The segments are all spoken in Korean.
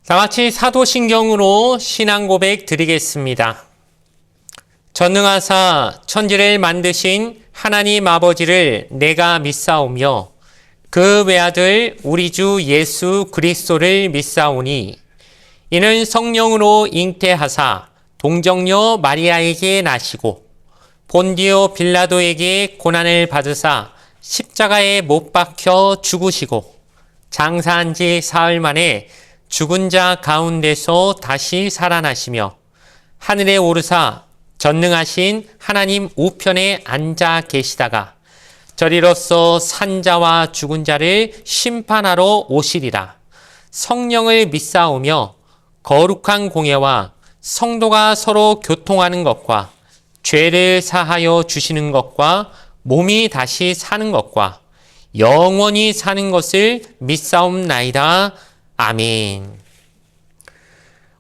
다 같이 사도신경으로 신앙 고백 드리겠습니다. 전능하사 천지를 만드신 하나님 아버지를 내가 믿사오며 그 외아들 우리 주 예수 그리스도를 믿사오니 이는 성령으로 잉태하사 동정녀 마리아에게 나시고 본디오 빌라도에게 고난을 받으사 십자가에 못 박혀 죽으시고 장사한 지 사흘 만에 죽은 자 가운데서 다시 살아나시며 하늘에 오르사 전능하신 하나님 우편에 앉아 계시다가 저리로서 산자와 죽은 자를 심판하러 오시리라. 성령을 믿사오며 거룩한 공예와 성도가 서로 교통하는 것과 죄를 사하여 주시는 것과 몸이 다시 사는 것과 영원히 사는 것을 믿사옵나이다. 아멘.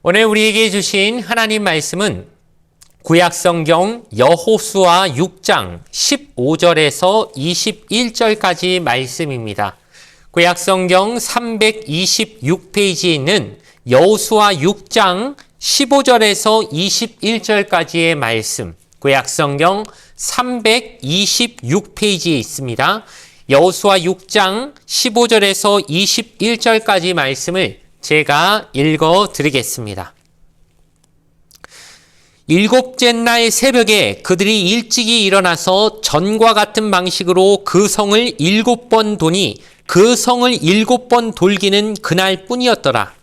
오늘 우리에게 주신 하나님 말씀은 구약성경 여호수아 6장 15절에서 21절까지 말씀입니다. 구약성경 326페이지에 있는 여호수아 6장 15절에서 21절까지의 말씀, 구약성경 326페이지에 있습니다. 여호수아 6장 15절에서 21절까지 말씀을 제가 읽어 드리겠습니다. 일곱째 날 새벽에 그들이 일찍이 일어나서 전과 같은 방식으로 그 성을 7번 도니 그 성을 7번 돌기는 그날 뿐이었더라.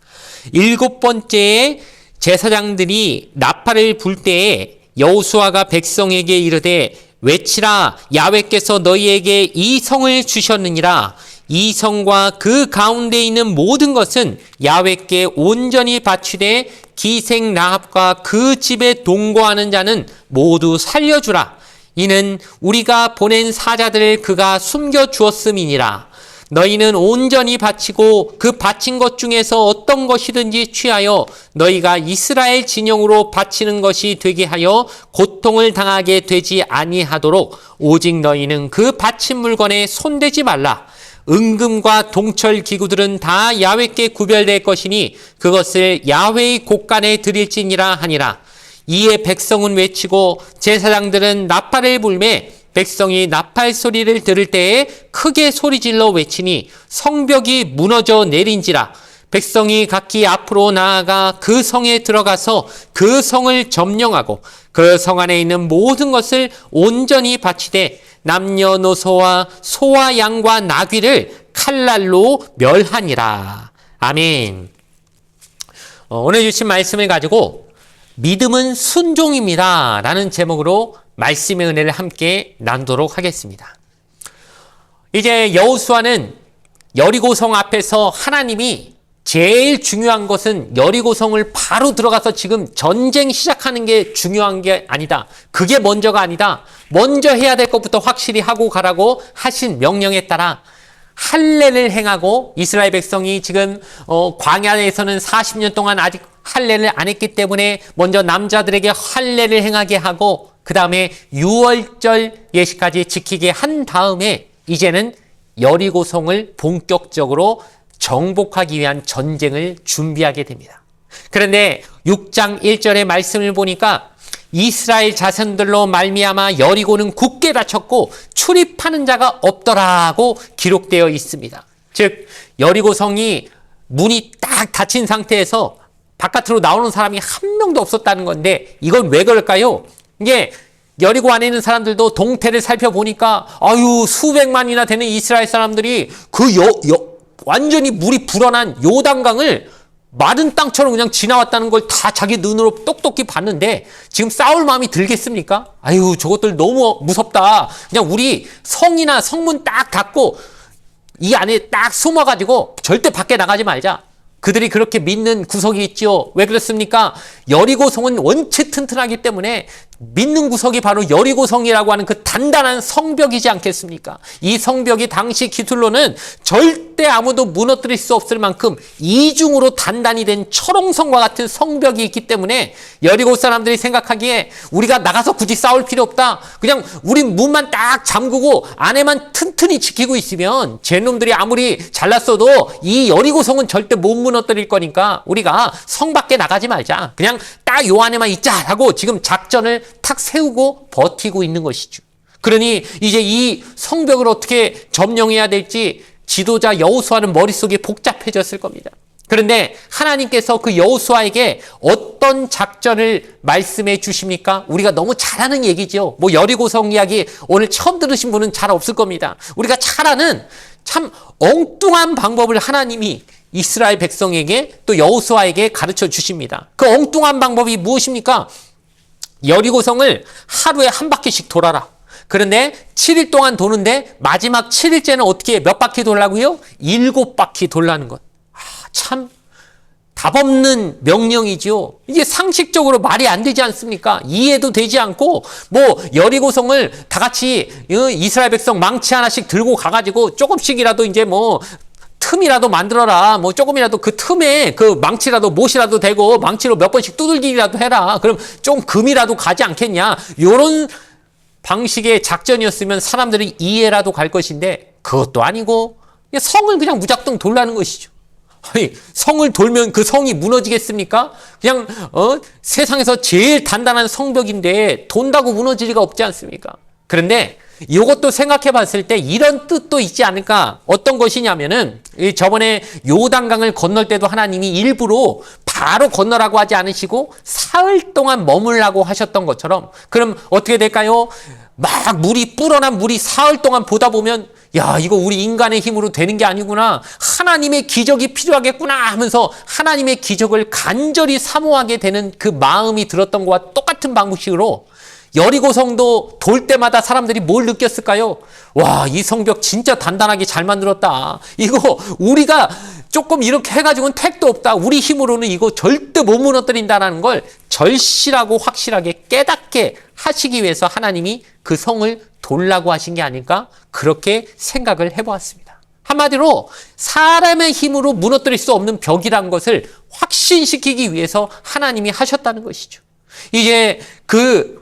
7번째에 제사장들이 나팔을 불 때에 여호수아가 백성에게 이르되 외치라, 야훼께서 너희에게 이 성을 주셨느니라. 이 성과 그 가운데 있는 모든 것은 야훼께 온전히 바치되 기생 라합과 그 집에 동거하는 자는 모두 살려주라. 이는 우리가 보낸 사자들을 그가 숨겨주었음이니라. 너희는 온전히 바치고 그 바친 것 중에서 어떤 것이든지 취하여 너희가 이스라엘 진영으로 바치는 것이 되게 하여 고통을 당하게 되지 아니하도록 오직 너희는 그 바친 물건에 손대지 말라. 은금과 동철 기구들은 다 야훼께 구별될 것이니 그것을 야훼의 곳간에 드릴지니라 하니라. 이에 백성은 외치고 제사장들은 나팔을 불매 백성이 나팔 소리를 들을 때에 크게 소리질러 외치니 성벽이 무너져 내린지라. 백성이 각기 앞으로 나아가 그 성에 들어가서 그 성을 점령하고 그 성 안에 있는 모든 것을 온전히 바치되 남녀노소와 소와 양과 나귀를 칼날로 멸하니라. 아멘. 오늘 주신 말씀을 가지고 믿음은 순종입니다 라는 제목으로 말씀의 은혜를 함께 나누도록 하겠습니다. 이제 여호수아는 여리고성 앞에서 하나님이 제일 중요한 것은 여리고성을 바로 들어가서 지금 전쟁 시작하는 게 중요한 게 아니다. 그게 먼저가 아니다. 먼저 해야 될 것부터 확실히 하고 가라고 하신 명령에 따라 할례를 행하고 이스라엘 백성이 지금 광야에서는 40년 동안 아직 할례를 안 했기 때문에 먼저 남자들에게 할례를 행하게 하고 그 다음에 유월절 예식까지 지키게 한 다음에 이제는 여리고성을 본격적으로 정복하기 위한 전쟁을 준비하게 됩니다. 그런데 6장 1절의 말씀을 보니까 이스라엘 자손들로 말미암아 여리고는 굳게 닫혔고 출입하는 자가 없더라고 기록되어 있습니다. 즉 여리고성이 문이 딱 닫힌 상태에서 바깥으로 나오는 사람이 한 명도 없었다는 건데 이건 왜 그럴까요? 이게 여리고 안에 있는 사람들도 동태를 살펴보니까 수백만이나 되는 이스라엘 사람들이 그 완전히 물이 불어난 요단강을 마른 땅처럼 그냥 지나왔다는 걸 다 자기 눈으로 똑똑히 봤는데 지금 싸울 마음이 들겠습니까? 저것들 너무 무섭다. 그냥 우리 성이나 성문 딱 닫고 이 안에 딱 숨어가지고 절대 밖에 나가지 말자. 그들이 그렇게 믿는 구석이 있지요. 왜 그렇습니까? 여리고성은 원체 튼튼하기 때문에 믿는 구석이 바로 여리고성이라고 하는 그 단단한 성벽이지 않겠습니까? 이 성벽이 당시 기술로는 절대 아무도 무너뜨릴 수 없을 만큼 이중으로 단단히 된 철옹성과 같은 성벽이 있기 때문에 여리고 사람들이 생각하기에 우리가 나가서 굳이 싸울 필요 없다. 그냥 우리 문만 딱 잠그고 안에만 튼튼히 지키고 있으면 쟤놈들이 아무리 잘났어도 이 여리고성은 절대 못 무너뜨릴 거니까 우리가 성 밖에 나가지 말자. 그냥 딱 요 안에만 있자 하고 지금 작전을 탁 세우고 버티고 있는 것이죠. 그러니 이제 이 성벽을 어떻게 점령해야 될지 지도자 여호수아는 머릿속이 복잡해졌을 겁니다. 그런데 하나님께서 그 여호수아에게 어떤 작전을 말씀해 주십니까? 우리가 너무 잘 아는 얘기죠. 뭐 여리고성 이야기 오늘 처음 들으신 분은 잘 없을 겁니다. 우리가 잘 아는 참 엉뚱한 방법을 하나님이 이스라엘 백성에게 또 여호수아에게 가르쳐 주십니다. 그 엉뚱한 방법이 무엇입니까? 여리고성을 하루에 한 바퀴씩 돌아라. 그런데 7일 동안 도는데 마지막 7일째는 어떻게 몇 바퀴 돌라고요? 7바퀴 돌라는 것. 참 답없는 명령이죠. 이게 상식적으로 말이 안 되지 않습니까? 이해도 되지 않고 뭐 여리고성을 다 같이 이스라엘 백성 망치 하나씩 들고 가가지고 조금씩이라도 이제 뭐 틈이라도 만들어라. 뭐 조금이라도 그 틈에 그 망치라도 못이라도 대고 망치로 몇 번씩 두들기기라도 해라. 그럼 좀 금이라도 가지 않겠냐. 요런 방식의 작전이었으면 사람들이 이해라도 갈 것인데 그것도 아니고 성을 그냥 무작정 돌라는 것이죠. 아니, 성을 돌면 그 성이 무너지겠습니까? 그냥 세상에서 제일 단단한 성벽인데 돈다고 무너질 리가 없지 않습니까? 그런데 이것도 생각해 봤을 때 이런 뜻도 있지 않을까? 어떤 것이냐면은 저번에 요단강을 건널 때도 하나님이 일부러 바로 건너라고 하지 않으시고 사흘 동안 머물라고 하셨던 것처럼 그럼 어떻게 될까요? 막 물이 불어난 물이 사흘 동안 보다 보면 야, 이거 우리 인간의 힘으로 되는 게 아니구나. 하나님의 기적이 필요하겠구나 하면서 하나님의 기적을 간절히 사모하게 되는 그 마음이 들었던 것과 똑같은 방식으로 여리고성도 돌 때마다 사람들이 뭘 느꼈을까요? 와, 이 성벽 진짜 단단하게 잘 만들었다. 이거 우리가 조금 이렇게 해가지고는 택도 없다. 우리 힘으로는 이거 절대 못 무너뜨린다는 걸 절실하고 확실하게 깨닫게 하시기 위해서 하나님이 그 성을 돌라고 하신 게 아닐까? 그렇게 생각을 해보았습니다. 한마디로 사람의 힘으로 무너뜨릴 수 없는 벽이란 것을 확신시키기 위해서 하나님이 하셨다는 것이죠. 이제 그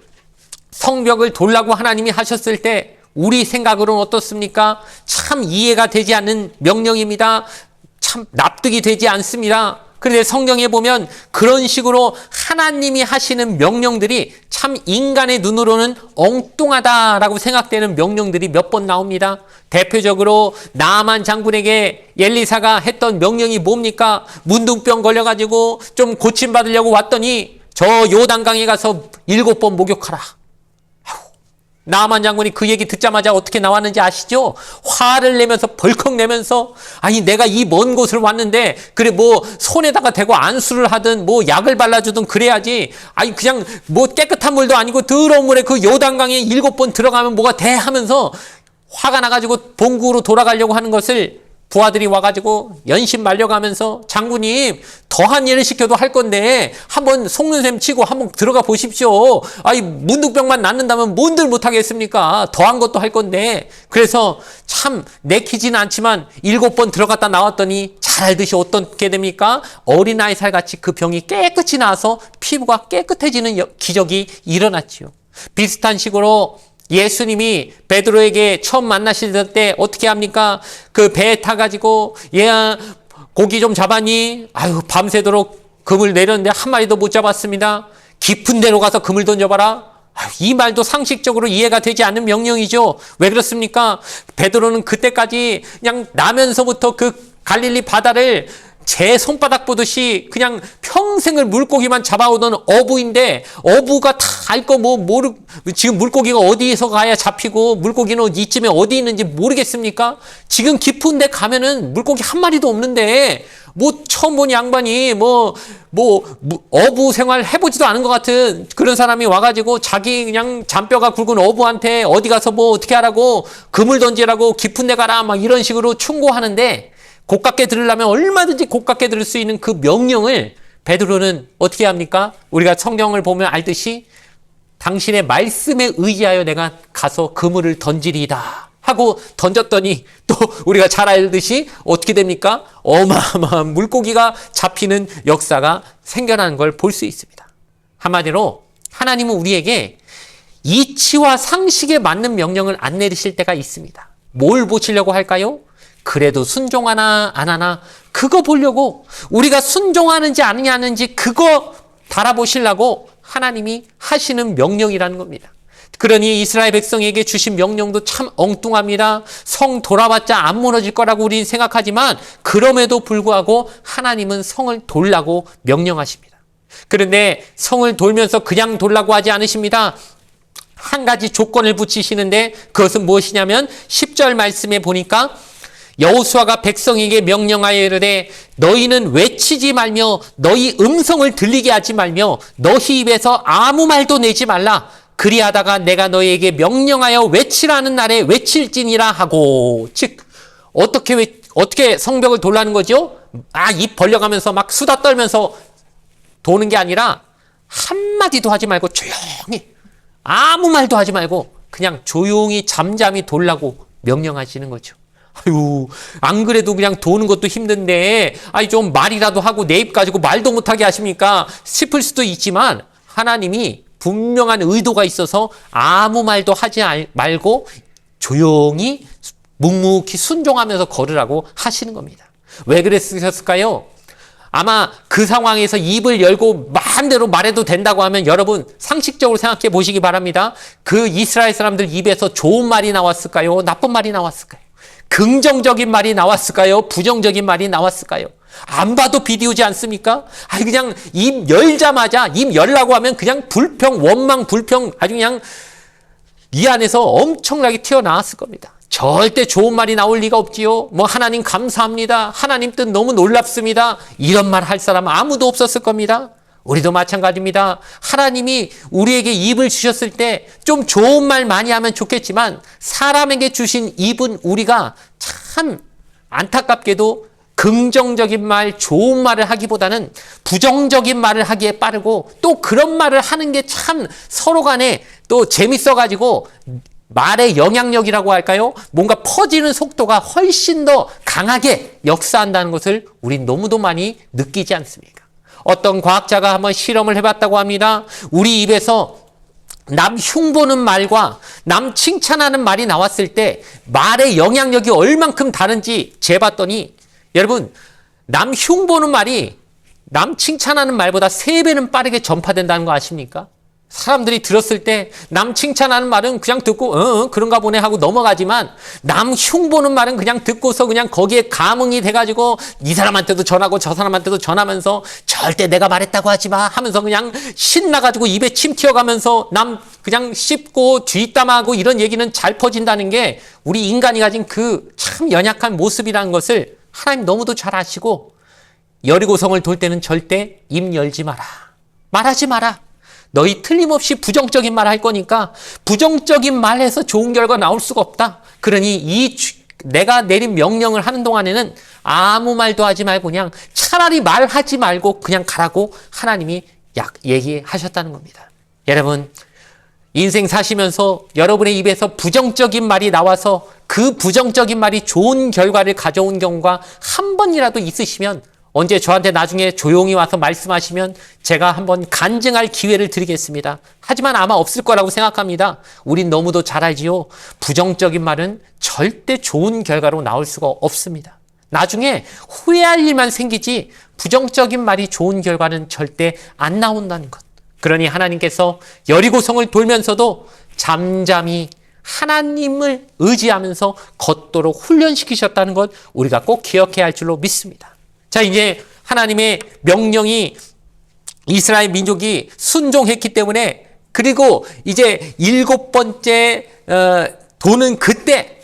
성벽을 돌라고 하나님이 하셨을 때 우리 생각으로는 어떻습니까? 참 이해가 되지 않는 명령입니다. 참 납득이 되지 않습니다. 그런데 성경에 보면 그런 식으로 하나님이 하시는 명령들이 참 인간의 눈으로는 엉뚱하다라고 생각되는 명령들이 몇 번 나옵니다. 대표적으로 나아만 장군에게 엘리사가 했던 명령이 뭡니까? 문둥병 걸려가지고 좀 고침받으려고 왔더니 저 요단강에 가서 7번 목욕하라. 나아만 장군이 그 얘기 듣자마자 어떻게 나왔는지 아시죠? 화를 내면서 벌컥 내면서 아니 내가 이 먼 곳을 왔는데 그래 뭐 손에다가 대고 안수를 하든 뭐 약을 발라주든 그래야지 아니 그냥 뭐 깨끗한 물도 아니고 더러운 물에 그 요단강에 7번 들어가면 뭐가 돼 하면서 화가 나가지고 본국으로 돌아가려고 하는 것을 부하들이 와가지고 연신 말려가면서 장군님 더한 일을 시켜도 할 건데 한번 속는 셈 치고 한번 들어가 보십시오. 아이 문둥병만 낫는다면 뭔들 못하겠습니까? 더한 것도 할 건데 그래서 참 내키지는 않지만 7번 들어갔다 나왔더니 잘 알듯이 어떻게 됩니까? 어린아이 살같이 그 병이 깨끗이 나와서 피부가 깨끗해지는 기적이 일어났지요. 비슷한 식으로 예수님이 베드로에게 처음 만나실 때 어떻게 합니까? 그 배에 타가지고 얘야 고기 좀 잡았니? 아유 밤새도록 금을 내렸는데 한 마리도 못 잡았습니다. 깊은 데로 가서 금을 던져봐라. 아유, 이 말도 상식적으로 이해가 되지 않는 명령이죠. 왜 그렇습니까? 베드로는 그때까지 그냥 나면서부터 그 갈릴리 바다를 제 손바닥 보듯이 그냥 평생을 물고기만 잡아오던 어부인데 어부가 다 알 거 뭐 모르 지금 물고기가 어디에서 가야 잡히고 물고기는 이쯤에 어디 있는지 모르겠습니까? 지금 깊은 데 가면은 물고기 한 마리도 없는데 뭐 처음 본 양반이 뭐 어부 생활 해보지도 않은 것 같은 그런 사람이 와가지고 자기 그냥 잔뼈가 굵은 어부한테 어디 가서 뭐 어떻게 하라고 금을 던지라고 깊은 데 가라 막 이런 식으로 충고하는데 고깝게 들으려면 얼마든지 고깝게 들을 수 있는 그 명령을 베드로는 어떻게 합니까? 우리가 성경을 보면 알듯이 당신의 말씀에 의지하여 내가 가서 그물을 던지리이다 하고 던졌더니 또 우리가 잘 알듯이 어떻게 됩니까? 어마어마한 물고기가 잡히는 역사가 생겨나는 걸 볼 수 있습니다. 한마디로 하나님은 우리에게 이치와 상식에 맞는 명령을 안 내리실 때가 있습니다. 뭘 보시려고 할까요? 그래도 순종하나 안 하나 그거 보려고, 우리가 순종하는지 아니냐는지 그거 달아보시려고 하나님이 하시는 명령이라는 겁니다. 그러니 이스라엘 백성에게 주신 명령도 참 엉뚱합니다. 성 돌아봤자 안 무너질 거라고 우리는 생각하지만 그럼에도 불구하고 하나님은 성을 돌라고 명령하십니다. 그런데 성을 돌면서 그냥 돌라고 하지 않으십니다. 한 가지 조건을 붙이시는데 그것은 무엇이냐면 10절 말씀에 보니까 여호수아가 백성에게 명령하여 이르되 너희는 외치지 말며 너희 음성을 들리게 하지 말며 너희 입에서 아무 말도 내지 말라. 그리하다가 내가 너희에게 명령하여 외치라는 날에 외칠지니라 하고. 즉 어떻게 성벽을 돌라는 거죠? 입 벌려가면서 막 수다 떨면서 도는 게 아니라 한마디도 하지 말고 조용히, 아무 말도 하지 말고 그냥 조용히 잠잠히 돌라고 명령하시는 거죠. 안 그래도 그냥 도는 것도 힘든데 좀 말이라도 하고 내 입 가지고 말도 못하게 하십니까 싶을 수도 있지만, 하나님이 분명한 의도가 있어서 아무 말도 하지 말고 조용히 묵묵히 순종하면서 걸으라고 하시는 겁니다. 왜 그랬을까요? 아마 그 상황에서 입을 열고 마음대로 말해도 된다고 하면 여러분 상식적으로 생각해 보시기 바랍니다. 그 이스라엘 사람들 입에서 좋은 말이 나왔을까요? 나쁜 말이 나왔을까요? 긍정적인 말이 나왔을까요? 부정적인 말이 나왔을까요? 안 봐도 비디오지 않습니까? 그냥 입 열자마자, 입 열라고 하면 그냥 불평, 원망, 불평 아주 그냥 이 안에서 엄청나게 튀어나왔을 겁니다. 절대 좋은 말이 나올 리가 없지요. 하나님 감사합니다. 하나님 뜻 너무 놀랍습니다. 이런 말 할 사람 아무도 없었을 겁니다. 우리도 마찬가지입니다. 하나님이 우리에게 입을 주셨을 때 좀 좋은 말 많이 하면 좋겠지만 사람에게 주신 입은 우리가 참 안타깝게도 긍정적인 말, 좋은 말을 하기보다는 부정적인 말을 하기에 빠르고, 또 그런 말을 하는 게 참 서로 간에 또 재밌어가지고 말의 영향력이라고 할까요? 뭔가 퍼지는 속도가 훨씬 더 강하게 역사한다는 것을 우린 너무도 많이 느끼지 않습니까? 어떤 과학자가 한번 실험을 해봤다고 합니다. 우리 입에서 남 흉보는 말과 남 칭찬하는 말이 나왔을 때 말의 영향력이 얼만큼 다른지 재봤더니, 여러분, 남 흉보는 말이 남 칭찬하는 말보다 3배는 빠르게 전파된다는 거 아십니까? 사람들이 들었을 때 남 칭찬하는 말은 그냥 듣고 그런가 보네 하고 넘어가지만, 남 흉보는 말은 그냥 듣고서 그냥 거기에 감흥이 돼가지고 이 사람한테도 전하고 저 사람한테도 전하면서 절대 내가 말했다고 하지 마 하면서 그냥 신나가지고 입에 침 튀어가면서 남 그냥 씹고 뒷담화하고 이런 얘기는 잘 퍼진다는 게 우리 인간이 가진 그 참 연약한 모습이라는 것을 하나님 너무도 잘 아시고, 여리고성을 돌 때는 절대 입 열지 마라, 말하지 마라. 너희 틀림없이 부정적인 말 할 거니까 부정적인 말해서 좋은 결과 나올 수가 없다. 그러니 내가 내린 명령을 하는 동안에는 아무 말도 하지 말고 그냥 차라리 말하지 말고 그냥 가라고 하나님이 얘기하셨다는 겁니다. 여러분, 인생 사시면서 여러분의 입에서 부정적인 말이 나와서 그 부정적인 말이 좋은 결과를 가져온 경우가 한 번이라도 있으시면 언제 저한테 나중에 조용히 와서 말씀하시면 제가 한번 간증할 기회를 드리겠습니다. 하지만 아마 없을 거라고 생각합니다. 우린 너무도 잘 알지요. 부정적인 말은 절대 좋은 결과로 나올 수가 없습니다. 나중에 후회할 일만 생기지 부정적인 말이 좋은 결과는 절대 안 나온다는 것. 그러니 하나님께서 여리고성을 돌면서도 잠잠히 하나님을 의지하면서 걷도록 훈련시키셨다는 것 우리가 꼭 기억해야 할 줄로 믿습니다. 자, 이제 하나님의 명령이 이스라엘 민족이 순종했기 때문에, 그리고 이제 7번째 도는 그때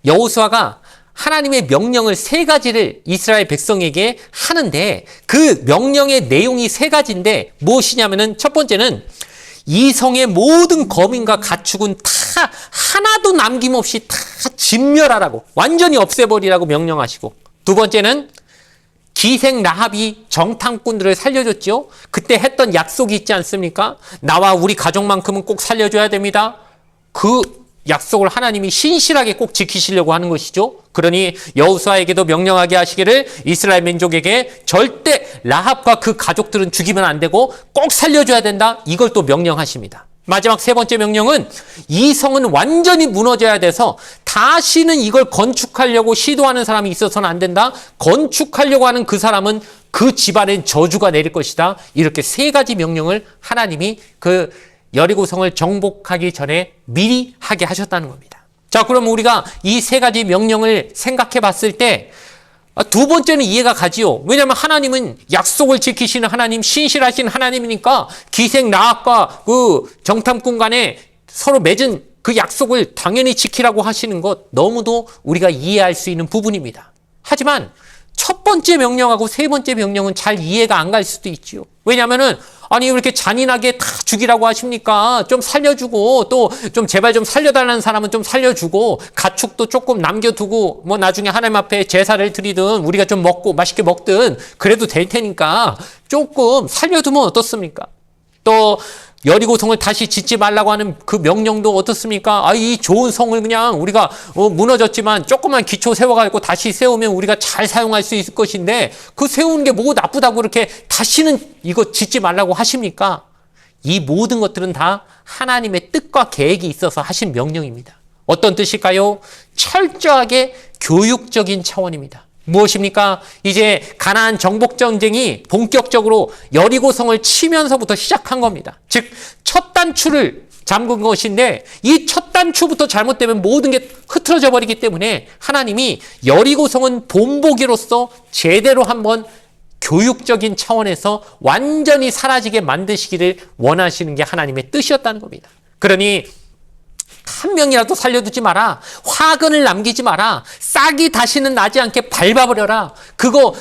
여호수아가 하나님의 명령을 3가지를 이스라엘 백성에게 하는데, 그 명령의 내용이 3가지인데 무엇이냐면은, 첫 번째는 이 성의 모든 거민과 가축은 다 하나도 남김없이 다 진멸하라고, 완전히 없애버리라고 명령하시고, 두 번째는 기생 라합이 정탐꾼들을 살려줬죠. 그때 했던 약속이 있지 않습니까? 나와 우리 가족만큼은 꼭 살려줘야 됩니다. 그 약속을 하나님이 신실하게 꼭 지키시려고 하는 것이죠. 그러니 여호수아에게도 명령하게 하시기를 이스라엘 민족에게 절대 라합과 그 가족들은 죽이면 안 되고 꼭 살려줘야 된다. 이걸 또 명령하십니다. 마지막 세 번째 명령은 이 성은 완전히 무너져야 돼서 다시는 이걸 건축하려고 시도하는 사람이 있어서는 안 된다. 건축하려고 하는 그 사람은 그 집안엔 저주가 내릴 것이다. 이렇게 세 가지 명령을 하나님이 그 여리고성을 정복하기 전에 미리 하게 하셨다는 겁니다. 자, 그럼 우리가 이 세 가지 명령을 생각해 봤을 때 두 번째는 이해가 가지요. 왜냐하면 하나님은 약속을 지키시는 하나님, 신실하신 하나님이니까 기생 라합과 그 정탐꾼 간에 서로 맺은 그 약속을 당연히 지키라고 하시는 것 너무도 우리가 이해할 수 있는 부분입니다. 하지만 첫 번째 명령하고 세 번째 명령은 잘 이해가 안 갈 수도 있지요. 왜냐하면은 아니 왜 이렇게 잔인하게 다 죽이라고 하십니까? 좀 살려주고 또 좀 제발 좀 살려달라는 사람은 좀 살려주고 가축도 조금 남겨두고 뭐 나중에 하나님 앞에 제사를 드리든 우리가 좀 먹고 맛있게 먹든 그래도 될 테니까 조금 살려두면 어떻습니까? 또 여리고성을 다시 짓지 말라고 하는 그 명령도 어떻습니까? 이 좋은 성을 그냥 우리가 무너졌지만 조금만 기초 세워가지고 다시 세우면 우리가 잘 사용할 수 있을 것인데 그 세우는 게 뭐 나쁘다고 그렇게 다시는 이거 짓지 말라고 하십니까? 이 모든 것들은 다 하나님의 뜻과 계획이 있어서 하신 명령입니다. 어떤 뜻일까요? 철저하게 교육적인 차원입니다. 무엇입니까? 이제 가나안 정복 전쟁이 본격적으로 여리고성을 치면서부터 시작한 겁니다. 즉, 첫 단추를 잠근 것인데 이 첫 단추부터 잘못되면 모든 게 흐트러져 버리기 때문에 하나님이 여리고성은 본보기로서 제대로 한번 교육적인 차원에서 완전히 사라지게 만드시기를 원하시는 게 하나님의 뜻이었다는 겁니다. 그러니 한 명이라도 살려두지 마라. 화근을 남기지 마라. 싹이 다시는 나지 않게 밟아버려라. 그거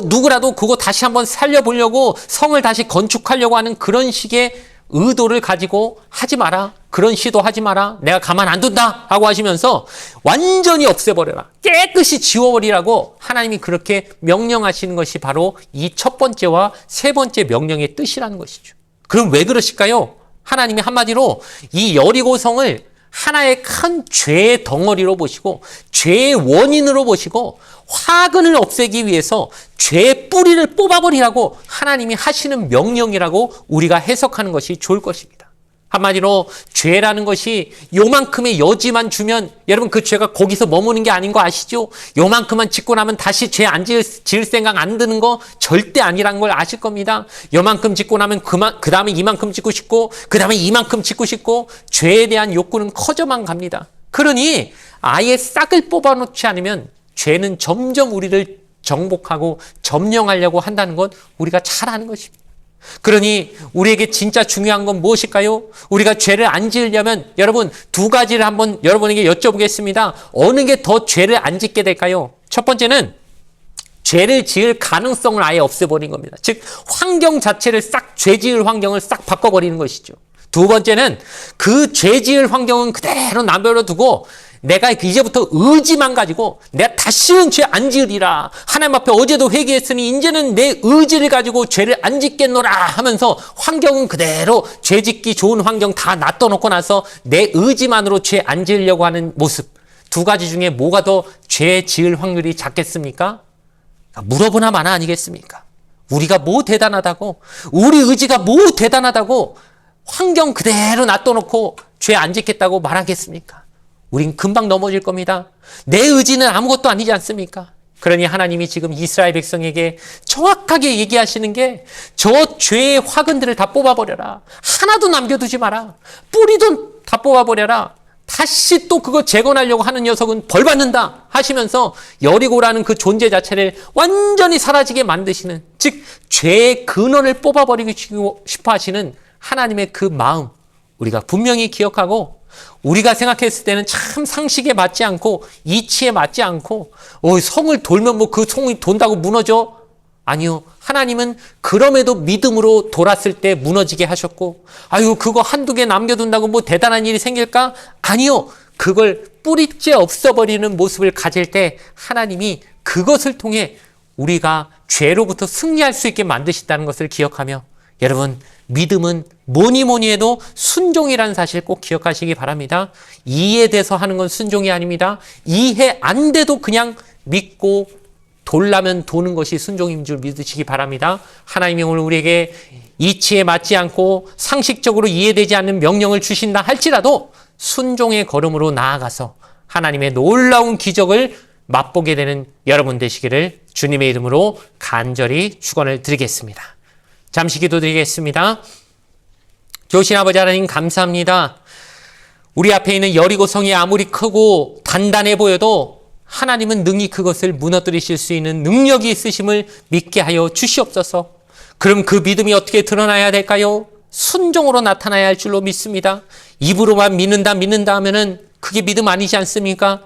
누구라도 그거 다시 한번 살려보려고 성을 다시 건축하려고 하는 그런 식의 의도를 가지고 하지 마라. 그런 시도하지 마라. 내가 가만 안 둔다 하고 하시면서 완전히 없애버려라. 깨끗이 지워버리라고 하나님이 그렇게 명령하시는 것이 바로 이 첫 번째와 세 번째 명령의 뜻이라는 것이죠. 그럼 왜 그러실까요? 하나님이 한마디로 이 여리고성을 하나의 큰 죄의 덩어리로 보시고 죄의 원인으로 보시고 화근을 없애기 위해서 죄의 뿌리를 뽑아버리라고 하나님이 하시는 명령이라고 우리가 해석하는 것이 좋을 것입니다. 한마디로 죄라는 것이 요만큼의 여지만 주면 여러분 그 죄가 거기서 머무는 게 아닌 거 아시죠? 요만큼만 짓고 나면 다시 죄 안 지을 생각 안 드는 거 절대 아니라는 걸 아실 겁니다. 요만큼 짓고 나면 그 다음에 이만큼 짓고 싶고 그 다음에 이만큼 짓고 싶고 죄에 대한 욕구는 커져만 갑니다. 그러니 아예 싹을 뽑아놓지 않으면 죄는 점점 우리를 정복하고 점령하려고 한다는 것 우리가 잘 아는 것입니다. 그러니 우리에게 진짜 중요한 건 무엇일까요? 우리가 죄를 안 지으려면 여러분 두 가지를 한번 여러분에게 여쭤보겠습니다. 어느 게 더 죄를 안 짓게 될까요? 첫 번째는 죄를 지을 가능성을 아예 없애버린 겁니다. 즉 환경 자체를 죄 지을 환경을 싹 바꿔버리는 것이죠. 두 번째는 그 죄 지을 환경은 그대로 남겨둬 두고 내가 이제부터 의지만 가지고 내가 다시는 죄 안 지으리라. 하나님 앞에 어제도 회개했으니 이제는 내 의지를 가지고 죄를 안 짓겠노라 하면서 환경은 그대로 죄 짓기 좋은 환경 다 놔둬놓고 나서 내 의지만으로 죄 안 지으려고 하는 모습. 두 가지 중에 뭐가 더 죄 지을 확률이 작겠습니까? 물어보나 마나 아니겠습니까? 우리가 뭐 대단하다고 우리 의지가 뭐 대단하다고 환경 그대로 놔둬놓고 죄 안 짓겠다고 말하겠습니까? 우린 금방 넘어질 겁니다. 내 의지는 아무것도 아니지 않습니까? 그러니 하나님이 지금 이스라엘 백성에게 정확하게 얘기하시는 게 저 죄의 화근들을 다 뽑아버려라. 하나도 남겨두지 마라. 뿌리도 다 뽑아버려라. 다시 또 그거 재건하려고 하는 녀석은 벌 받는다 하시면서 여리고라는 그 존재 자체를 완전히 사라지게 만드시는, 즉 죄의 근원을 뽑아버리고 싶어 하시는 하나님의 그 마음 우리가 분명히 기억하고, 우리가 생각했을 때는 참 상식에 맞지 않고 이치에 맞지 않고 성을 돌면 뭐 그 성이 돈다고 무너져? 아니요. 하나님은 그럼에도 믿음으로 돌았을 때 무너지게 하셨고, 아유 그거 한두 개 남겨둔다고 뭐 대단한 일이 생길까? 아니요. 그걸 뿌리째 없어버리는 모습을 가질 때 하나님이 그것을 통해 우리가 죄로부터 승리할 수 있게 만드신다는 것을 기억하며 여러분, 믿음은 뭐니 해도 순종이라는 사실 꼭 기억하시기 바랍니다. 이해돼서 하는 건 순종이 아닙니다. 이해 안 돼도 그냥 믿고 돌라면 도는 것이 순종인 줄 믿으시기 바랍니다. 하나님이 오늘 우리에게 이치에 맞지 않고 상식적으로 이해되지 않는 명령을 주신다 할지라도 순종의 걸음으로 나아가서 하나님의 놀라운 기적을 맛보게 되는 여러분 되시기를 주님의 이름으로 간절히 축원을 드리겠습니다. 잠시 기도드리겠습니다. 좋으신 아버지 하나님 감사합니다. 우리 앞에 있는 여리고성이 아무리 크고 단단해 보여도 하나님은 능히 그것을 무너뜨리실 수 있는 능력이 있으심을 믿게 하여 주시옵소서. 그럼 그 믿음이 어떻게 드러나야 될까요? 순종으로 나타나야 할 줄로 믿습니다. 입으로만 믿는다 하면은 그게 믿음 아니지 않습니까?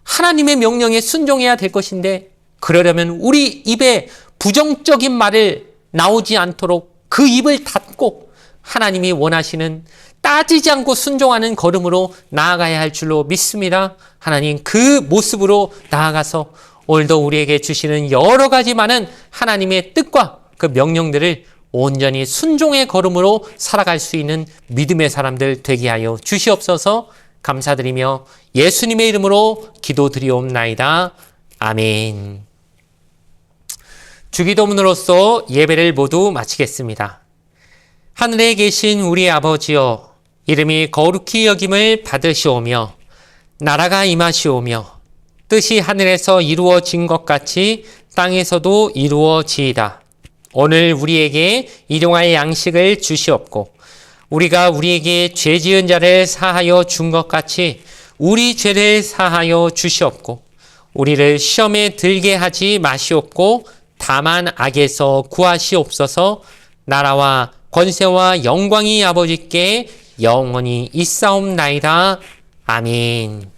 하나님의 명령에 순종해야 될 것인데 그러려면 우리 입에 부정적인 말을 나오지 않도록 그 입을 닫고 하나님이 원하시는 따지지 않고 순종하는 걸음으로 나아가야 할 줄로 믿습니다. 하나님 그 모습으로 나아가서 오늘도 우리에게 주시는 여러 가지 많은 하나님의 뜻과 그 명령들을 온전히 순종의 걸음으로 살아갈 수 있는 믿음의 사람들 되게 하여 주시옵소서. 감사드리며 예수님의 이름으로 기도드리옵나이다. 아멘. 주기도문으로써 예배를 모두 마치겠습니다. 하늘에 계신 우리 아버지여, 이름이 거룩히 여김을 받으시오며 나라가 임하시오며 뜻이 하늘에서 이루어진 것 같이 땅에서도 이루어지이다. 오늘 우리에게 일용할 양식을 주시옵고 우리가 우리에게 죄 지은 자를 사하여 준 것 같이 우리 죄를 사하여 주시옵고 우리를 시험에 들게 하지 마시옵고 다만 악에서 구하시옵소서. 나라와 권세와 영광이 아버지께 영원히 있사옵나이다. 아멘.